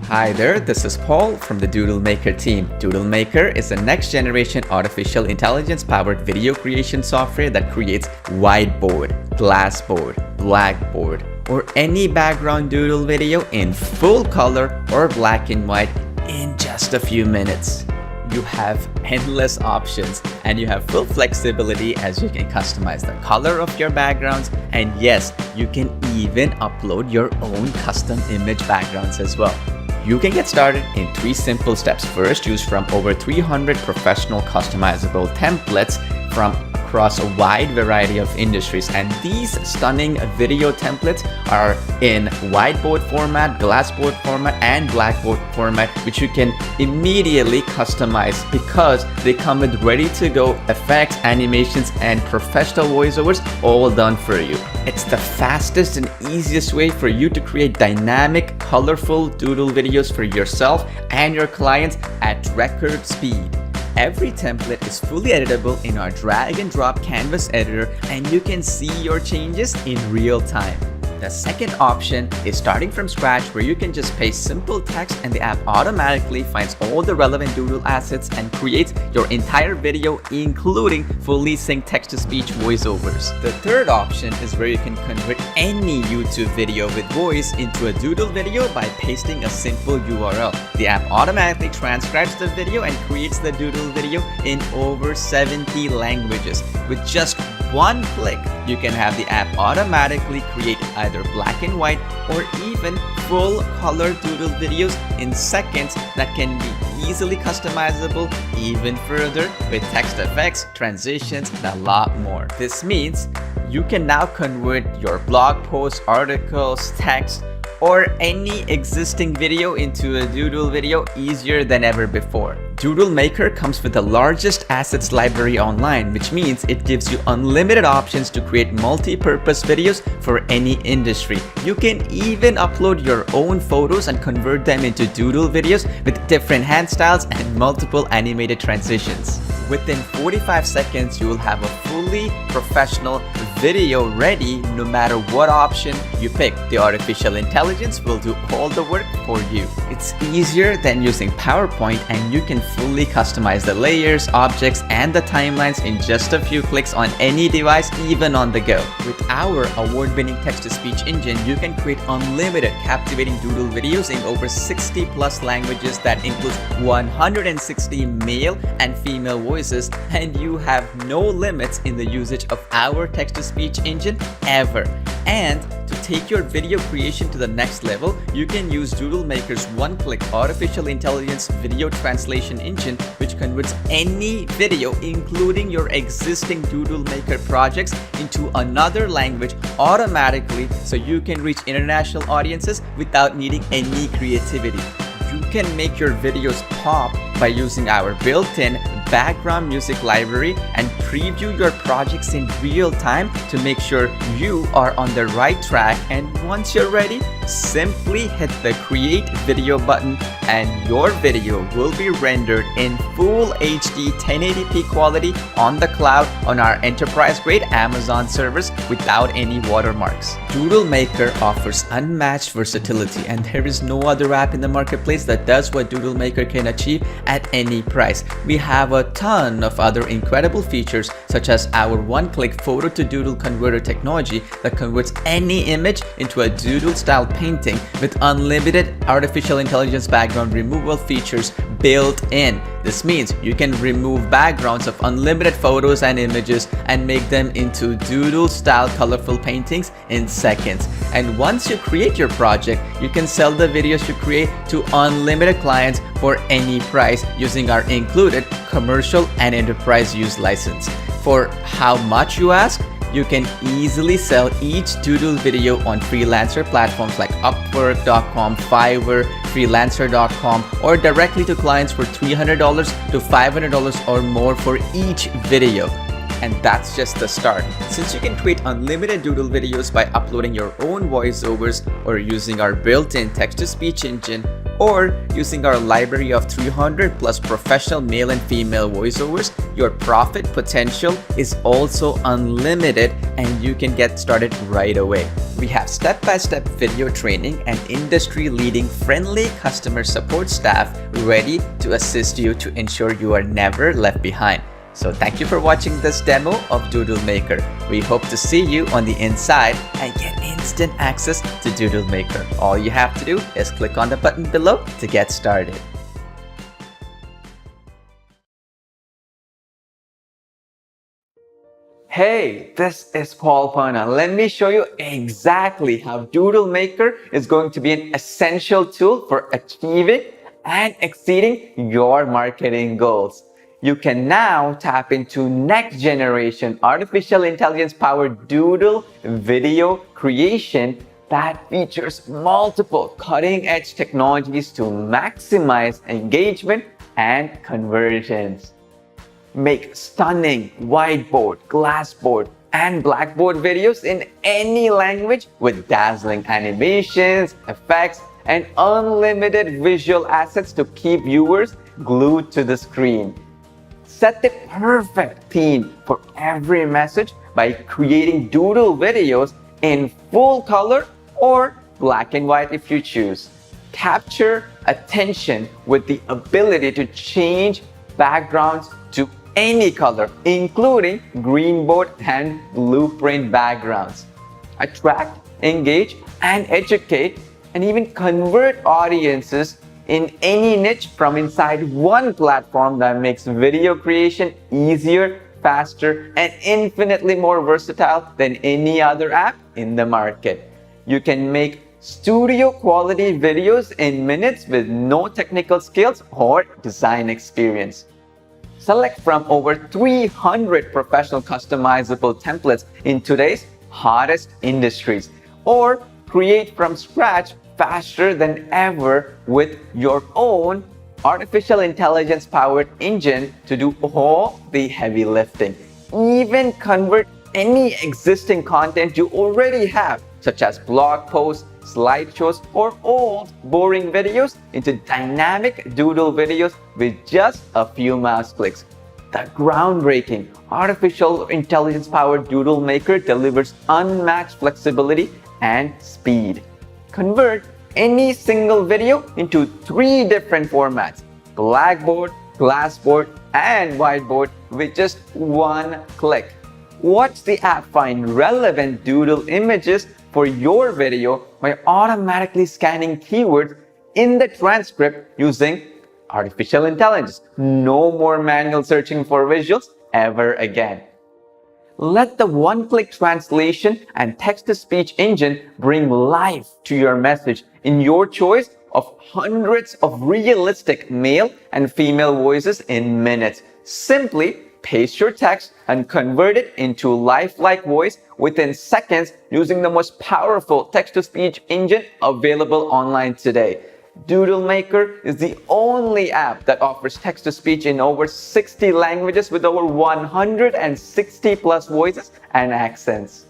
Hi there, this is Paul from the Doodle Maker team. Doodle Maker is a next-generation artificial intelligence-powered video creation software that creates whiteboard, glassboard, blackboard, or any background doodle video in full color or black and white in just a few minutes. You have endless options and you have full flexibility as you can customize the color of your backgrounds, and yes, you can even upload your own custom image backgrounds as well. You can get started in 3 simple steps. First, choose from over 300 professional customizable templates from across a wide variety of industries, and these stunning video templates are in whiteboard format, glassboard format, and blackboard format, which you can immediately customize because they come with ready to go effects, animations, and professional voiceovers all done for you. It's the fastest and easiest way for you to create dynamic, colorful doodle videos for yourself and your clients at record speed. Every template is fully editable in our drag and drop canvas editor, and you can see your changes in real time. The second option is starting from scratch, where you can just paste simple text and the app automatically finds all the relevant doodle assets and creates your entire video, including fully synced text-to-speech voiceovers. The third option is where you can convert any YouTube video with voice into a doodle video by pasting a simple URL. The app automatically transcribes the video and creates the doodle video in over 70 languages. With just one click, you can have the app automatically create either black and white or even full color doodle videos in seconds that can be easily customizable even further with text effects, transitions, and a lot more. This means you can now convert your blog posts, articles, text, or any existing video into a doodle video easier than ever before. Doodle Maker comes with the largest assets library online, which means it gives you unlimited options to create multi-purpose videos for any industry. You can even upload your own photos and convert them into doodle videos with different hand styles and multiple animated transitions. Within 45 seconds, you will have a fully professional video ready no matter what option you pick. The artificial intelligence will do all the work for you. It's easier than using PowerPoint, and you can fully customize the layers, objects, and the timelines in just a few clicks on any device, even on the go. With our award-winning text-to-speech engine, you can create unlimited captivating doodle videos in over 60 plus languages that includes 160 male and female voices, and you have no limits in the usage of our text-to-speech engine ever. And to take your video creation to the next level, you can use Doodle Maker's one-click artificial intelligence video translation engine, which converts any video, including your existing Doodle Maker projects, into another language automatically, so you can reach international audiences without needing any creativity. You can make your videos pop by using our built-in background music library and preview your projects in real time to make sure you are on the right track. And once you're ready, simply hit the create video button and your video will be rendered in full HD 1080p quality on the cloud on our enterprise-grade Amazon servers without any watermarks. Doodle Maker offers unmatched versatility, and there is no other app in the marketplace that does what Doodle Maker can achieve at any price. We have a ton of other incredible features, such as our one-click photo to doodle converter technology that converts any image into a doodle style painting with unlimited artificial intelligence background removal features built in. This means you can remove backgrounds of unlimited photos and images and make them into doodle style colorful paintings in seconds. And once you create your project, you can sell the videos you create to unlimited clients for any price using our included commercial and enterprise use license. For how much you ask, you can easily sell each doodle video on freelancer platforms like Upwork.com, Fiverr, Freelancer.com, or directly to clients for $300 to $500 or more for each video. And that's just the start. Since you can create unlimited doodle videos by uploading your own voiceovers or using our built-in text-to-speech engine, or using our library of 300 plus professional male and female voiceovers, your profit potential is also unlimited and you can get started right away. We have step-by-step video training and industry-leading friendly customer support staff ready to assist you to ensure you are never left behind. So thank you for watching this demo of Doodle Maker. We hope to see you on the inside and get instant access to Doodle Maker. All you have to do is click on the button below to get started. Hey, this is Paul Pana. Let me show you exactly how Doodle Maker is going to be an essential tool for achieving and exceeding your marketing goals. You can now tap into next generation artificial intelligence powered Doodle video creation that features multiple cutting edge technologies to maximize engagement and conversions. Make stunning whiteboard, glassboard, and blackboard videos in any language with dazzling animations, effects, and unlimited visual assets to keep viewers glued to the screen. Set the perfect theme for every message by creating Doodle videos in full color or black and white if you choose. Capture attention with the ability to change backgrounds to any color, including greenboard and blueprint backgrounds. Attract, engage, and educate, and even convert audiences in any niche from inside one platform that makes video creation easier, faster, and infinitely more versatile than any other app in the market. You can make studio quality videos in minutes with no technical skills or design experience. Select from over 300 professional customizable templates in today's hottest industries, or create from scratch faster than ever with your own artificial intelligence powered engine to do all the heavy lifting. Even convert any existing content you already have, such as blog posts, slideshows, or old boring videos into dynamic Doodle videos with just a few mouse clicks. The groundbreaking artificial intelligence powered Doodle Maker delivers unmatched flexibility and speed. Convert any single video into 3 different formats: blackboard, glassboard, and whiteboard with just one click. Watch the app find relevant Doodle images for your video by automatically scanning keywords in the transcript using artificial intelligence. No more manual searching for visuals ever again. Let the one-click translation and text-to-speech engine bring life to your message in your choice of hundreds of realistic male and female voices in minutes. Simply paste your text and convert it into lifelike voice within seconds using the most powerful text-to-speech engine available online today. Doodle Maker is the only app that offers text-to-speech in over 60 languages with over 160 plus voices and accents.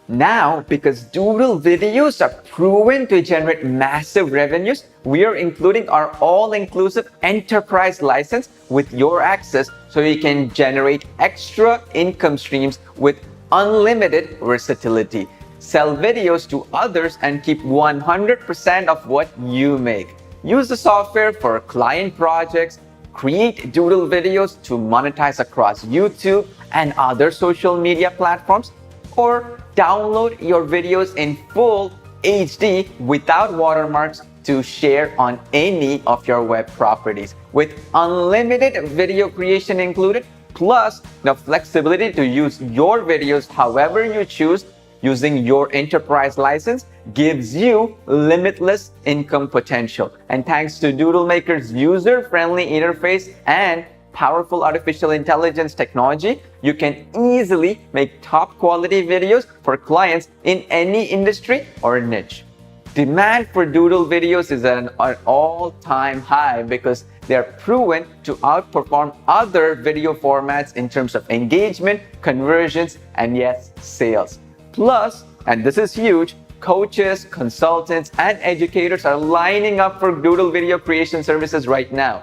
Now, because Doodle videos are proven to generate massive revenues, we are including our all-inclusive enterprise license with your access so you can generate extra income streams with unlimited versatility. Sell videos to others and keep 100% of what you make. Use the software for client projects, create Doodle videos to monetize across YouTube and other social media platforms, or download your videos in full HD without watermarks to share on any of your web properties. With unlimited video creation included, plus the flexibility to use your videos however you choose using your enterprise license gives you limitless income potential. And thanks to Doodle Maker's user-friendly interface and powerful artificial intelligence technology, you can easily make top quality videos for clients in any industry or niche. Demand for Doodle videos is at an all-time high because they are proven to outperform other video formats in terms of engagement, conversions, and yes, sales. Plus, and this is huge, coaches, consultants, and educators are lining up for Doodle video creation services right now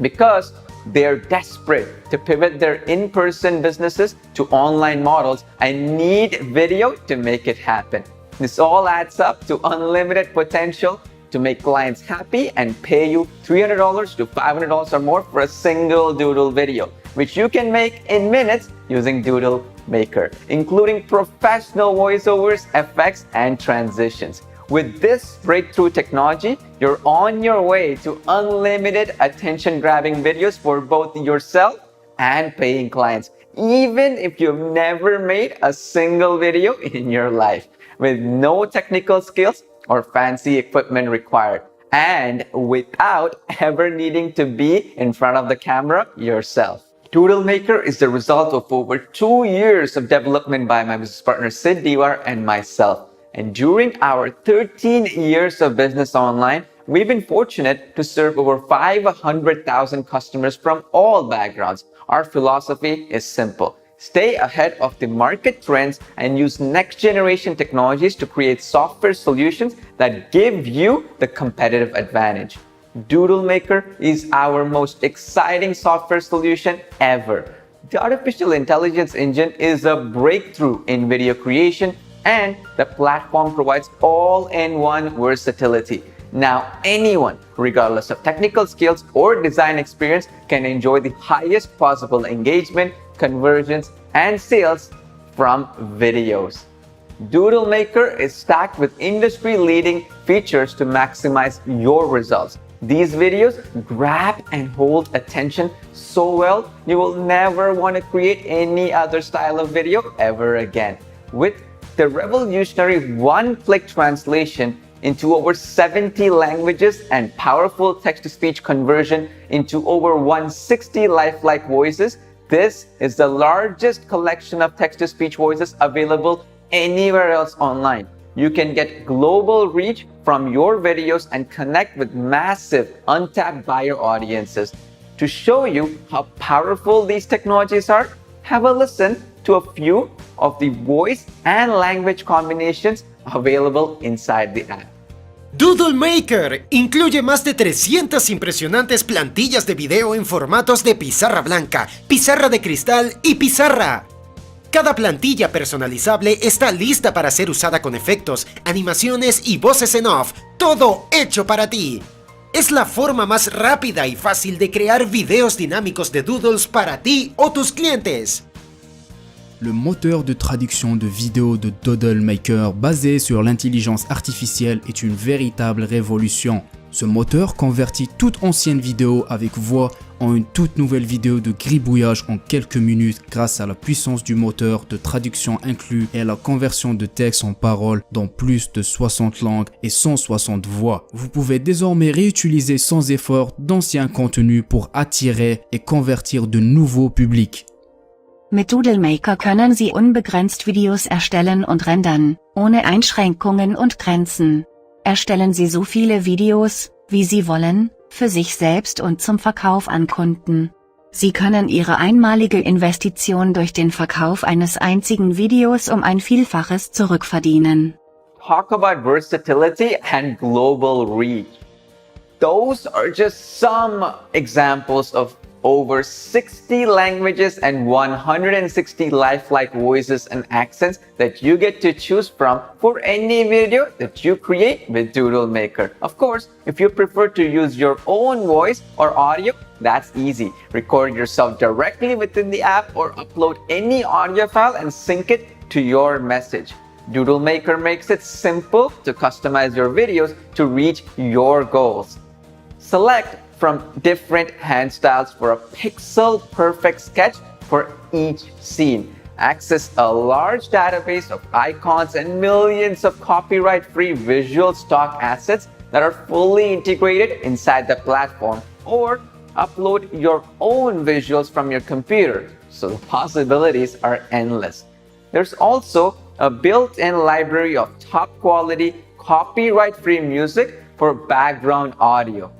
because they're desperate to pivot their in-person businesses to online models and need video to make it happen. This all adds up to unlimited potential to make clients happy and pay you $300 to $500 or more for a single Doodle video, which you can make in minutes using Doodle Maker, including professional voiceovers, effects, and transitions. With this breakthrough technology, you're on your way to unlimited attention-grabbing videos for both yourself and paying clients, even if you've never made a single video in your life, with no technical skills or fancy equipment required, and without ever needing to be in front of the camera yourself. Doodle Maker is the result of over 2 years of development by my business partner Sid Diwar and myself. And during our 13 years of business online, we've been fortunate to serve over 500,000 customers from all backgrounds. Our philosophy is simple: stay ahead of the market trends and use next generation technologies to create software solutions that give you the competitive advantage. Doodle Maker is our most exciting software solution ever. The artificial intelligence engine is a breakthrough in video creation, and the platform provides all-in-one versatility. Now anyone, regardless of technical skills or design experience, can enjoy the highest possible engagement, conversions, and sales from videos. Doodle Maker is stacked with industry-leading features to maximize your results. These videos grab and hold attention so well, you will never want to create any other style of video ever again. With the revolutionary one-click translation into over 70 languages and powerful text-to-speech conversion into over 160 lifelike voices, this is the largest collection of text-to-speech voices available anywhere else online. You can get global reach from your videos and connect with massive untapped buyer audiences. To show you how powerful these technologies are, have a listen to a few of the voice and language combinations available inside the app. Doodle Maker incluye más de 300 impresionantes plantillas de video en formatos de pizarra blanca, pizarra de cristal y pizarra. Cada plantilla personalizable está lista para ser usada con efectos, animaciones y voces en off, todo hecho para ti. Es la forma más rápida y fácil de crear videos dinámicos de doodles para ti o tus clientes. Le moteur de traduction de vidéos de Doodle Maker basé sur l'intelligence artificielle est une véritable révolution. Ce moteur convertit toute ancienne vidéo avec voix en une toute nouvelle vidéo de gribouillage en quelques minutes grâce à la puissance du moteur de traduction inclus et à la conversion de texte en paroles dans plus de 60 langues et 160 voix. Vous pouvez désormais réutiliser sans effort d'anciens contenus pour attirer et convertir de nouveaux publics. Mit Doodle Maker können Sie unbegrenzt Videos erstellen und rendern, ohne Einschränkungen und Grenzen. Erstellen Sie so viele Videos, wie Sie wollen, für sich selbst und zum Verkauf an Kunden. Sie können Ihre einmalige Investition durch den Verkauf eines einzigen Videos um ein Vielfaches zurückverdienen. Talk about versatility and global reach. Those are just some examples of over 60 languages and 160 lifelike voices and accents that you get to choose from for any video that you create with Doodle Maker. Of course, if you prefer to use your own voice or audio, that's easy. Record yourself directly within the app or upload any audio file and sync it to your message. Doodle Maker makes it simple to customize your videos to reach your goals. Select from different hand styles for a pixel-perfect sketch for each scene. Access a large database of icons and millions of copyright-free visual stock assets that are fully integrated inside the platform, or upload your own visuals from your computer, so the possibilities are endless. There's also a built-in library of top-quality, copyright-free music for background audio.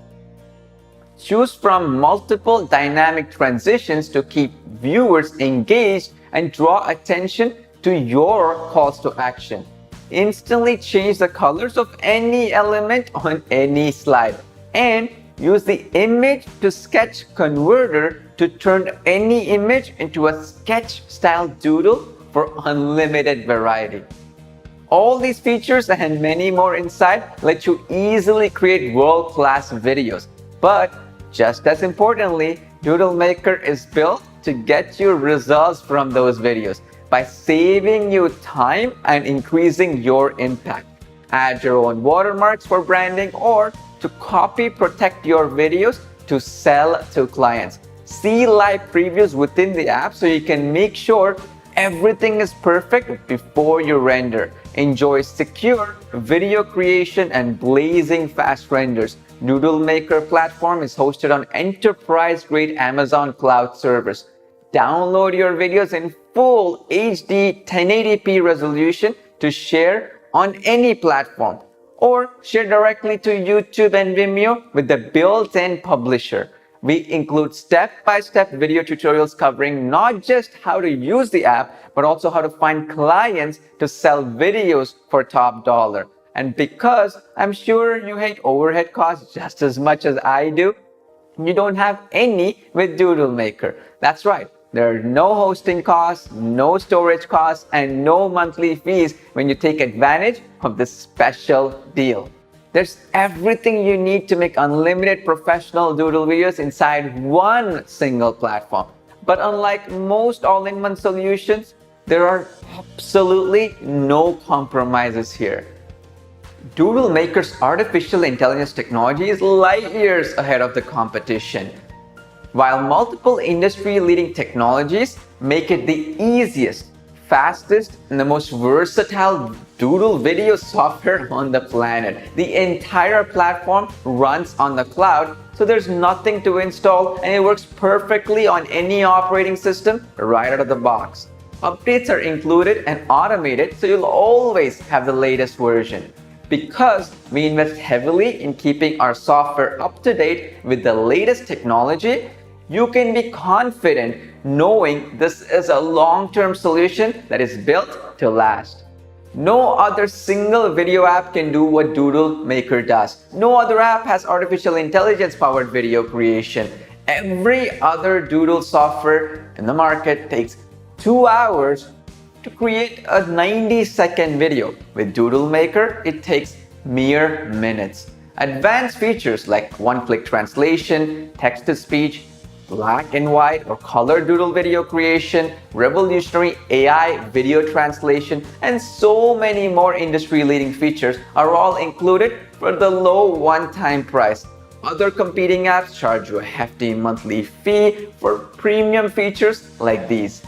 Choose from multiple dynamic transitions to keep viewers engaged and draw attention to your calls to action. Instantly change the colors of any element on any slide, and use the image to sketch converter to turn any image into a sketch style doodle for unlimited variety. All these features and many more inside let you easily create world-class videos. But just as importantly, Doodle Maker is built to get you results from those videos by saving you time and increasing your impact. Add your own watermarks for branding or to copy protect your videos to sell to clients. See live previews within the app so you can make sure everything is perfect before you render. Enjoy secure video creation and blazing fast renders. Doodle Maker platform is hosted on enterprise-grade Amazon cloud servers. Download your videos in full HD 1080p resolution to share on any platform, or share directly to YouTube and Vimeo with the built-in publisher. We include step-by-step video tutorials covering not just how to use the app, but also how to find clients to sell videos for top dollar. And because I'm sure you hate overhead costs just as much as I do, you don't have any with Doodle Maker. That's right. There are no hosting costs, no storage costs, and no monthly fees when you take advantage of this special deal. There's everything you need to make unlimited professional Doodle videos inside one single platform. But unlike most all-in-one solutions, there are absolutely no compromises here. Doodle Maker's artificial intelligence technology is light years ahead of the competition. While multiple industry-leading technologies make it the easiest, fastest, and the most versatile Doodle video software on the planet, the entire platform runs on the cloud, so there's nothing to install and it works perfectly on any operating system right out of the box. Updates are included and automated, so you'll always have the latest version. Because we invest heavily in keeping our software up to date with the latest technology, you can be confident knowing this is a long-term solution that is built to last. No other single video app can do what Doodle Maker does. No other app has artificial intelligence-powered video creation. Every other Doodle software in the market takes 2 hours to create a 90-second video. With Doodle Maker, it takes mere minutes. Advanced features like one-click translation, text-to-speech, black and white or color doodle video creation, revolutionary AI video translation, and so many more industry-leading features are all included for the low one-time price. Other competing apps charge you a hefty monthly fee for premium features like these.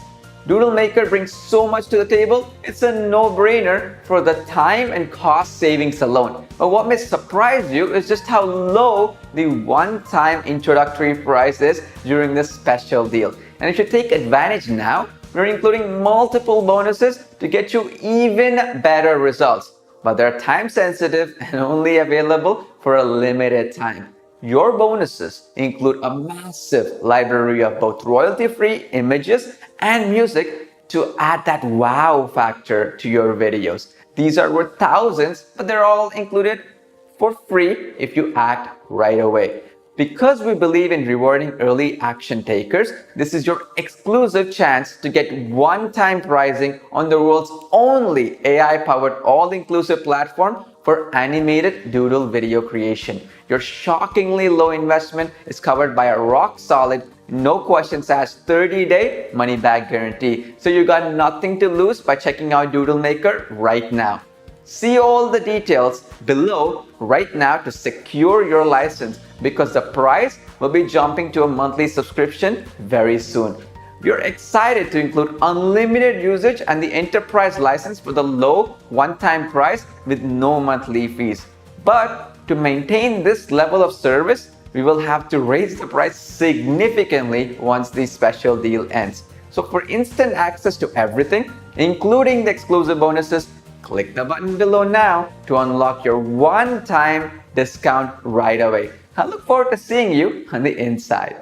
Doodle Maker brings so much to the table, it's a no-brainer for the time and cost savings alone. But what may surprise you is just how low the one-time introductory price is during this special deal. And if you take advantage now, we're including multiple bonuses to get you even better results. But they're time-sensitive and only available for a limited time. Your bonuses include a massive library of both royalty-free images and music to add that wow factor to your videos. These are worth thousands, but they're all included for free if you act right away. Because we believe in rewarding early action takers, this is your exclusive chance to get one-time pricing on the world's only AI-powered all-inclusive platform for animated Doodle video creation. Your shockingly low investment is covered by a rock-solid, no questions asked 30-day money-back guarantee. So you got nothing to lose by checking out Doodle Maker right now. See all the details below right now to secure your license, because the price will be jumping to a monthly subscription very soon. We're excited to include unlimited usage and the enterprise license for the low one-time price with no monthly fees. But to maintain this level of service, we will have to raise the price significantly once the special deal ends. So for instant access to everything, including the exclusive bonuses, click the button below now to unlock your one-time discount right away. I look forward to seeing you on the inside.